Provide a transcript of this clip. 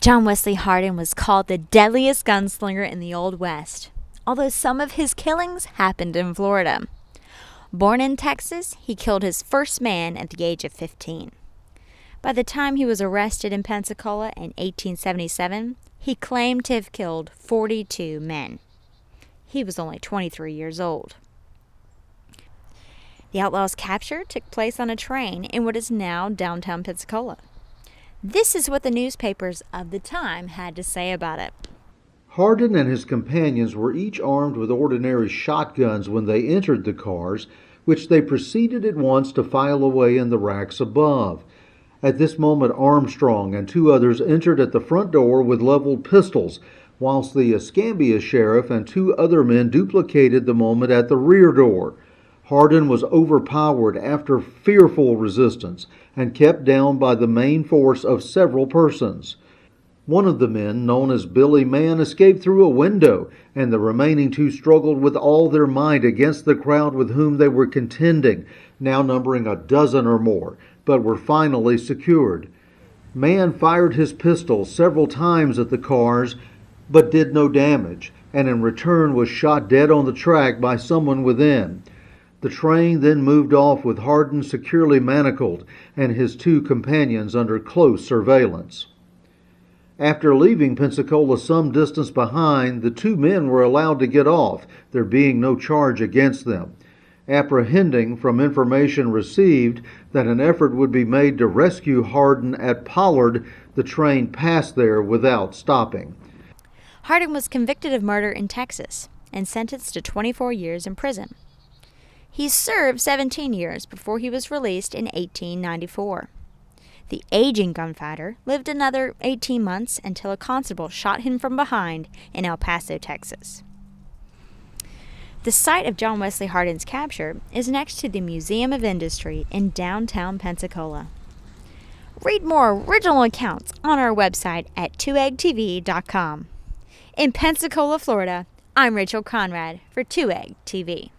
John Wesley Hardin was called the deadliest gunslinger in the Old West, although some of his killings happened in Florida. Born in Texas, he killed his first man at the age of 15. By the time he was arrested in Pensacola in 1877, he claimed to have killed 42 men. He was only 23 years old. The outlaw's capture took place on a train in what is now downtown Pensacola. This is what the newspapers of the time had to say about it. Hardin and his companions were each armed with ordinary shotguns when they entered the cars, which they proceeded at once to file away in the racks above. At this moment, Armstrong and two others entered at the front door with leveled pistols, whilst the Escambia sheriff and two other men duplicated the moment at the rear door. Hardin was overpowered after fearful resistance and kept down by the main force of several persons. One of the men, known as Billy Mann, escaped through a window, and the remaining two struggled with all their might against the crowd with whom they were contending, now numbering a dozen or more, but were finally secured. Mann fired his pistol several times at the cars, but did no damage, and in return was shot dead on the track by someone within. The train then moved off with Hardin securely manacled and his two companions under close surveillance. After leaving Pensacola some distance behind, the two men were allowed to get off, there being no charge against them. Apprehending from information received that an effort would be made to rescue Hardin at Pollard, the train passed there without stopping. Hardin was convicted of murder in Texas and sentenced to 24 years in prison. He served 17 years before he was released in 1894. The aging gunfighter lived another 18 months until a constable shot him from behind in El Paso, Texas. The site of John Wesley Hardin's capture is next to the Museum of Industry in downtown Pensacola. Read more original accounts on our website at twoeggtv.com. In Pensacola, Florida, I'm Rachel Conrad for 2egg TV.